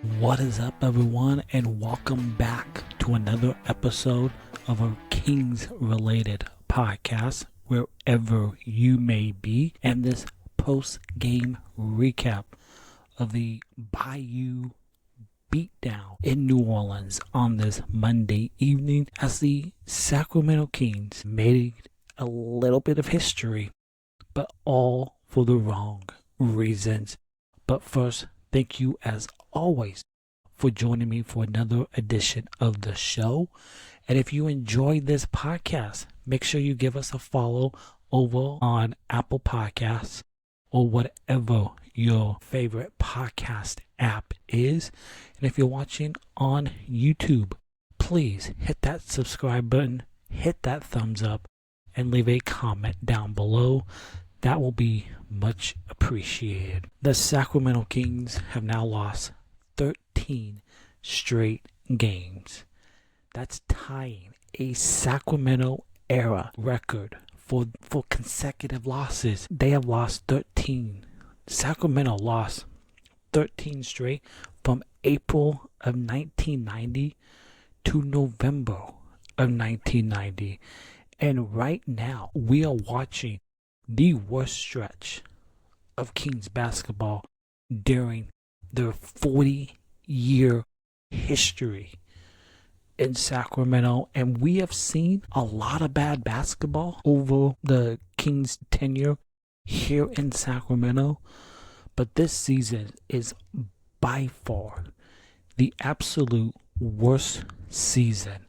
What is up, everyone, and welcome back to another episode of a Kings related podcast, wherever you may be, and this post game recap of the Bayou beatdown in New Orleans on this Monday evening as the Sacramento Kings made a little bit of history, but all for the wrong reasons. But first, thank you as always for joining me for another edition of the show. And if you enjoyed this podcast, make sure you give us a follow over on Apple Podcasts or whatever your favorite podcast app is. And if you're watching on YouTube, please hit that subscribe button, hit that thumbs up, and leave a comment down below. That will be much appreciated. The Sacramento Kings have now lost 13 straight games. That's tying a Sacramento era record for consecutive losses. They have lost 13. Sacramento lost 13 straight from April of 1990 to November of 1990. And right now, we are watching the worst stretch of Kings basketball during their 40-year history in Sacramento. And we have seen a lot of bad basketball over the Kings' tenure here in Sacramento. But this season is by far the absolute worst season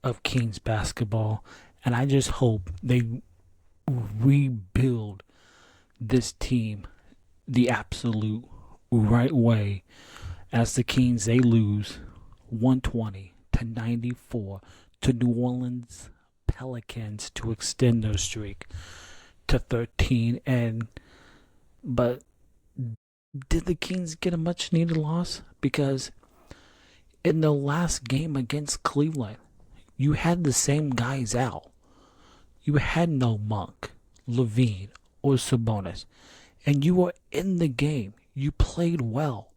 of Kings basketball. And I just hope they rebuild this team the absolute right way, as the Kings, they lose 120-94 to New Orleans Pelicans to extend their streak to 13. But did the Kings get a much needed loss? Because in the last game against Cleveland, you had the same guys out. You had no Monk, Levine, or Sabonis. And you were in the game. You played well.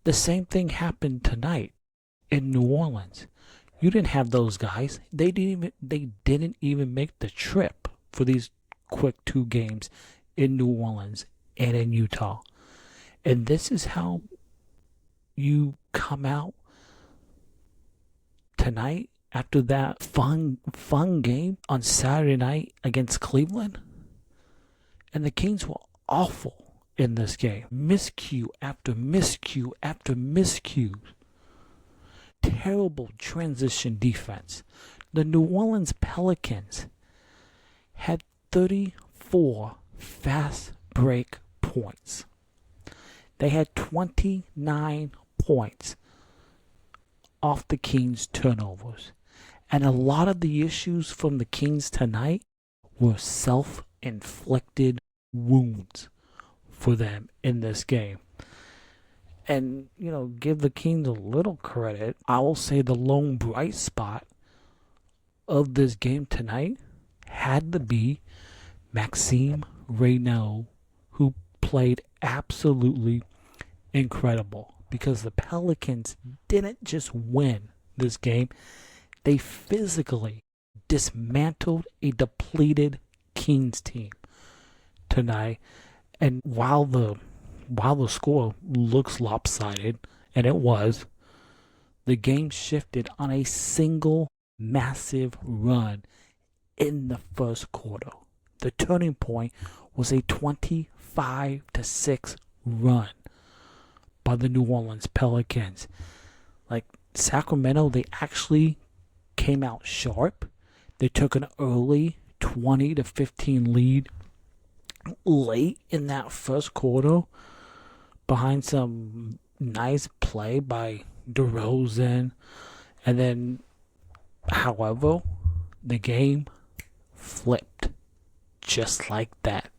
The same thing happened tonight in New Orleans. You didn't have those guys. They didn't even make the trip for these quick 2 games in New Orleans and in Utah. And this is how you come out tonight after that fun game on Saturday night against Cleveland. And the Kings were awful in this game. Miscue after miscue after miscue. Terrible transition defense. The New Orleans Pelicans had 34 fast break points. They had 29 points off the Kings' turnovers. And a lot of the issues from the Kings tonight were self-inflicted wounds for them in this game. And, give the Kings a little credit. I will say the lone bright spot of this game tonight had to be Maxime Reynaud, who played absolutely incredible. Because the Pelicans didn't just win this game, they physically dismantled a depleted Kings team tonight. And while the score looks lopsided, and it was, the game shifted on a single massive run in the first quarter. The turning point was a 25-6 run by the New Orleans Pelicans. Like Sacramento, they actually came out sharp. They took an early 20-15 lead late in that first quarter behind some nice play by DeRozan. And then, however, the game flipped just like that.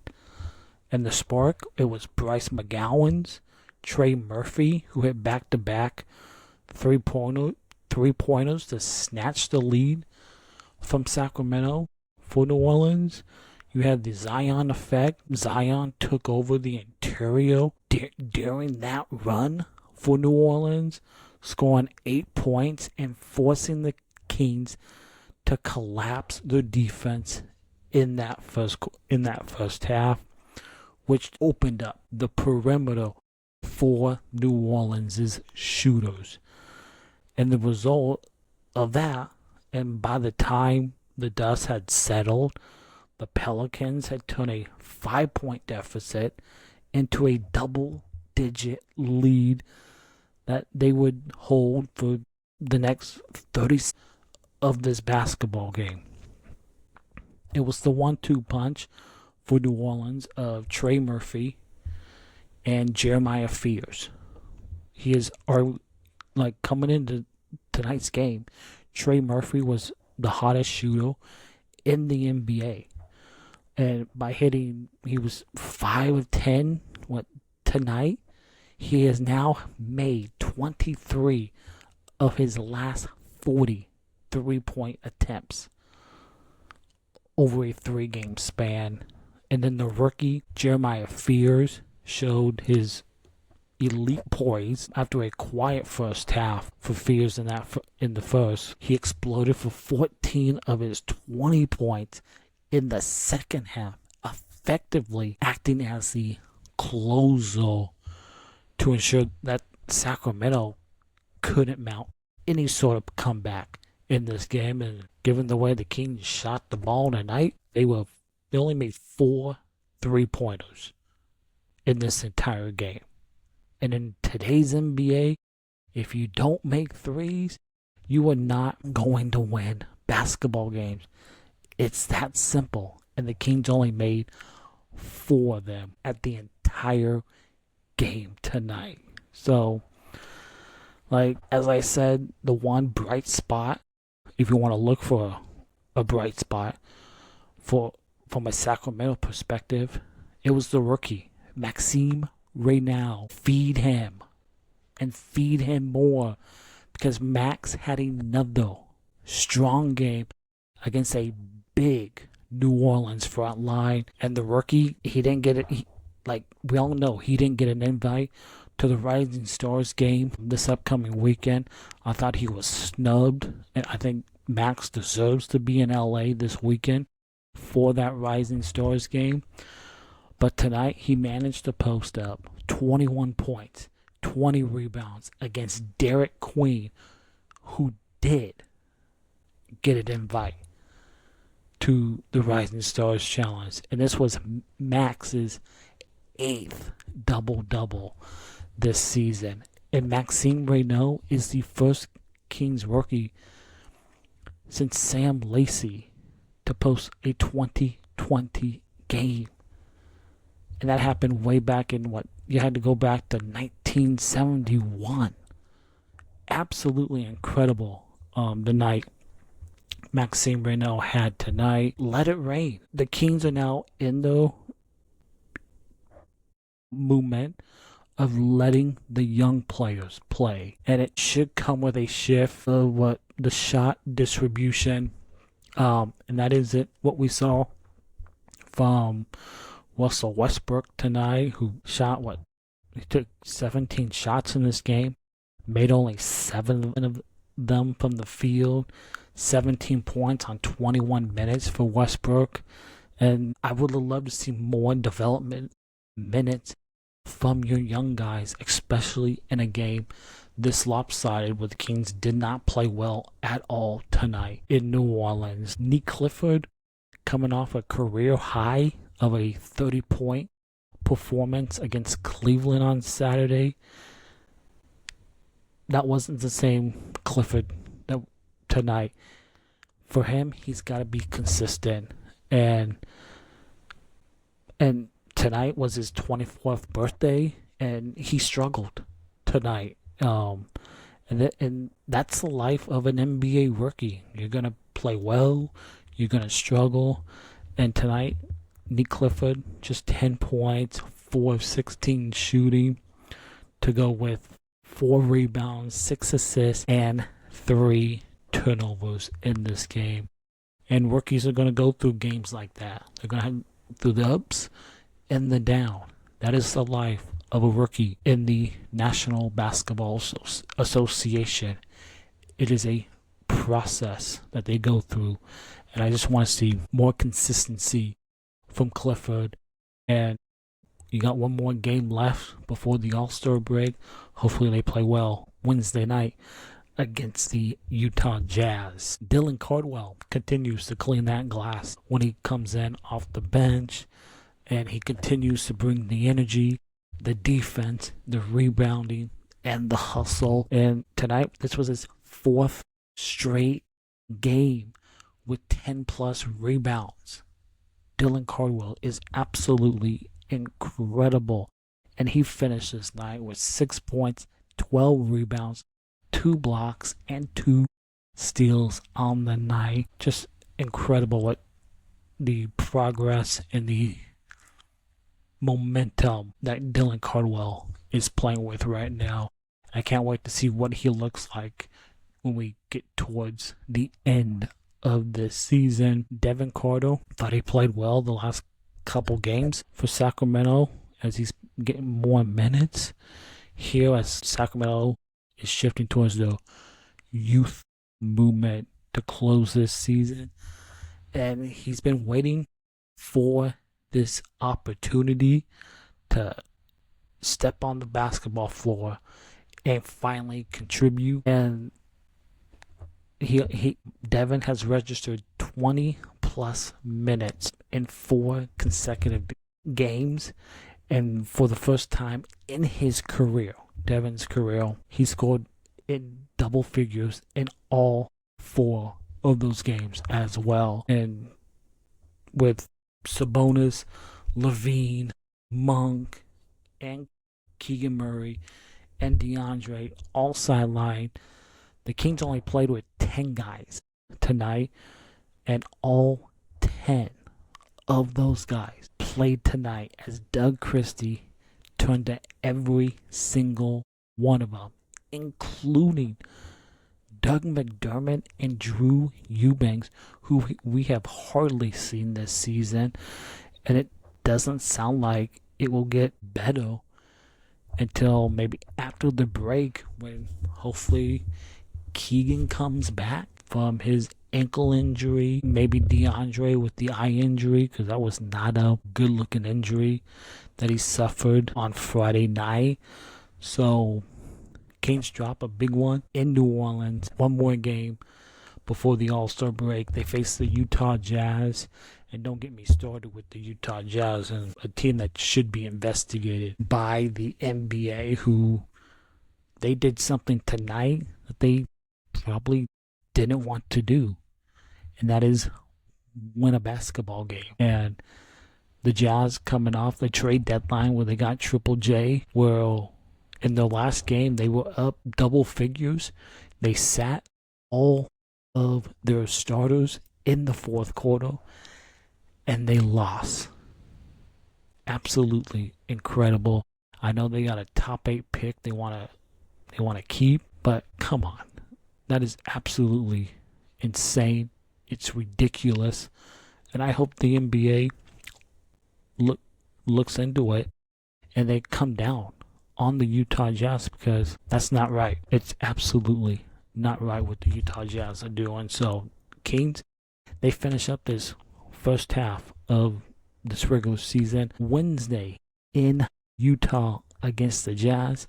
And the spark, it was Bryce McGowan's, Trey Murphy, who hit back-to-back three-pointers to snatch the lead from Sacramento for New Orleans. You had the Zion effect. Zion took over the interior during that run for New Orleans, scoring 8 points and forcing the Kings to collapse their defense in that first half, which opened up the perimeter for New Orleans' shooters. And the result of that, and by the time the dust had settled, the Pelicans had turned a 5-point deficit into a double-digit lead that they would hold for the next 30 of this basketball game. It was the 1-2 punch for New Orleans of Trey Murphy and Jeremiah Fears. Coming into tonight's game, Trey Murphy was the hottest shooter in the NBA. And he was 5 of 10 tonight. He has now made 23 of his last 40 3-point attempts over a 3-game span. And then the rookie, Jeremiah Fears, showed his elite poise after a quiet first half for Fears in the first. He exploded for 14 of his 20 points in the second half, effectively acting as the closer to ensure that Sacramento couldn't mount any sort of comeback in this game. And given the way the Kings shot the ball tonight, they only made 4 3-pointers in this entire game. And in today's NBA, if you don't make threes, you are not going to win basketball games. It's that simple. And the Kings only made 4 of them at the entire game tonight. So, as I said, the one bright spot, if you want to look for a bright spot from a Sacramento perspective, it was the rookie, Maxime Reynaud. Feed him and feed him more, because Max had another strong game against a big New Orleans front line. And the rookie, he didn't get it. We all know, he didn't get an invite to the Rising Stars game this upcoming weekend. I thought he was snubbed, and I think Max deserves to be in LA this weekend for that Rising Stars game. But tonight, he managed to post up 21 points, 20 rebounds against Derek Queen, who did get an invite to the Rising Stars Challenge. And this was Max's 8th double-double this season. And Maxime Reynaud is the first Kings rookie since Sam Lacey to post a 2020 game. And that happened way back in you had to go back to 1971. Absolutely incredible the night Maxime Reynaud had tonight. Let it rain. The Kings are now in the movement of letting the young players play, and it should come with a shift of the shot distribution, and that isn't what we saw from Russell Westbrook tonight, who shot he took 17 shots in this game, made only 7 of them from the field, 17 points on 21 minutes for Westbrook. And I would have loved to see more development minutes from your young guys, especially in a game this lopsided, where the Kings did not play well at all tonight in New Orleans. Nique Clifford, coming off a career high of a 30-point performance against Cleveland on Saturday. That wasn't the same Clifford tonight. For him, he's got to be consistent, and tonight was his 24th birthday, and he struggled tonight. And that's the life of an NBA rookie. You're gonna play well, you're gonna struggle, and tonight, Nique Clifford, just 10 points, 4 of 16 shooting, to go with 4 rebounds, 6 assists, and 3 turnovers in this game. And rookies are going to go through games like that. They're going to have through the ups and the down. That is the life of a rookie in the National Basketball Association. It is a process that they go through. And I just want to see more consistency from Clifford. And you got one more game left before the All-Star break. Hopefully they play well Wednesday night against the Utah Jazz. Devin Cardwell continues to clean that glass when he comes in off the bench, and he continues to bring the energy, the defense, the rebounding, and the hustle. And tonight, this was his fourth straight game with 10 plus rebounds. Devin Cardwell is absolutely incredible, and he finished this night with 6 points, 12 rebounds, 2 blocks, and 2 steals on the night. Just incredible what the progress and the momentum that Devin Cardwell is playing with right now. I can't wait to see what he looks like when we get towards the end of this season. Devin Carter, thought he played well the last couple games for Sacramento as he's getting more minutes here as Sacramento is shifting towards the youth movement to close this season. And he's been waiting for this opportunity to step on the basketball floor and finally contribute. And Devin has registered 20 plus minutes in 4 consecutive games. And for the first time in his career, Devin's career, he scored in double figures in all 4 of those games as well. And with Sabonis, Levine, Monk, and Keegan Murray, and DeAndre all sidelined, the Kings only played with 10 guys tonight, and all 10 of those guys played tonight as Doug Christie turned to every single one of them, including Doug McDermott and Drew Eubanks, who we have hardly seen this season. And it doesn't sound like it will get better until maybe after the break, when hopefully Keegan comes back from his ankle injury, maybe DeAndre with the eye injury, because that was not a good looking injury that he suffered on Friday night. So Kings drop a big one in New Orleans. One more game before the All-Star break. They face the Utah Jazz. And don't get me started with the Utah Jazz, and a team that should be investigated by the NBA, who they did something tonight that they probably didn't want to do. And that is win a basketball game. And the Jazz coming off the trade deadline where they got Triple J, where in their last game they were up double figures. They sat all of their starters in the fourth quarter, and they lost. Absolutely incredible. I know they got a top 8 pick they want to keep, but come on. That is absolutely insane. It's ridiculous. And I hope the NBA looks into it and they come down on the Utah Jazz, because that's not right. It's absolutely not right what the Utah Jazz are doing. So Kings, they finish up this first half of this regular season Wednesday in Utah against the Jazz.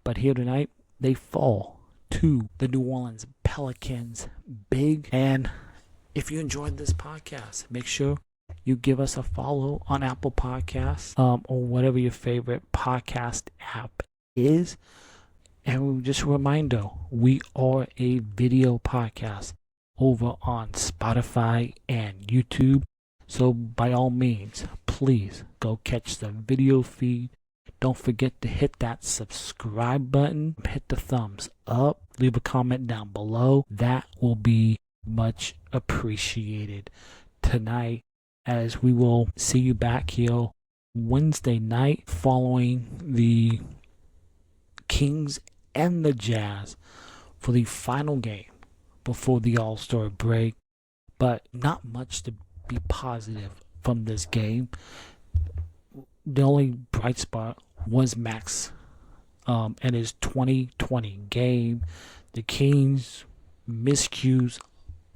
But here tonight, they fall to the New Orleans Pelicans big. And if you enjoyed this podcast, make sure you give us a follow on Apple Podcasts or whatever your favorite podcast app is. And just a reminder, we are a video podcast over on Spotify and YouTube. So by all means, please go catch the video feed. Don't forget to hit that subscribe button, hit the thumbs up, leave a comment down below. That will be much appreciated tonight, as we will see you back here Wednesday night following the Kings and the Jazz for the final game before the All-Star break. but not much to be positive from this game. The only bright spot was Max and his 2020 game. The Kings miscues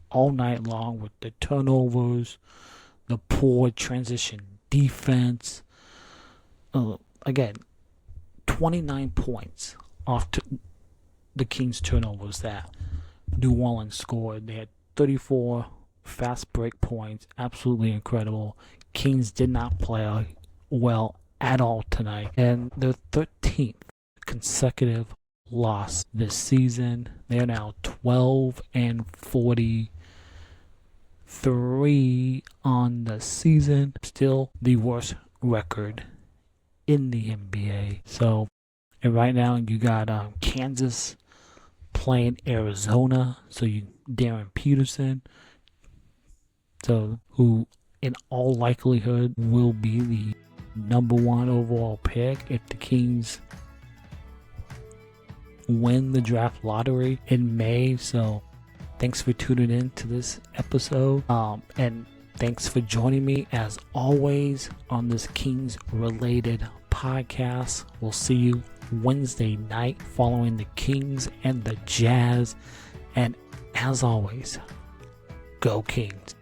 all night long with the turnovers, the poor transition defense. Again, 29 points off the Kings turnovers that New Orleans scored. They had 34 fast break points. Absolutely incredible. Kings did not play well at all tonight. And their 13th consecutive loss this season. They're now 12-43 on the season. Still the worst record in the NBA. So, and right now you got Kansas playing Arizona. So Darren Peterson, so who in all likelihood will be the #1 overall pick if the Kings win the draft lottery in May. So thanks for tuning in to this episode, and thanks for joining me as always on this Kings related podcast. We'll see you Wednesday night following the Kings and the Jazz, and as always, go Kings.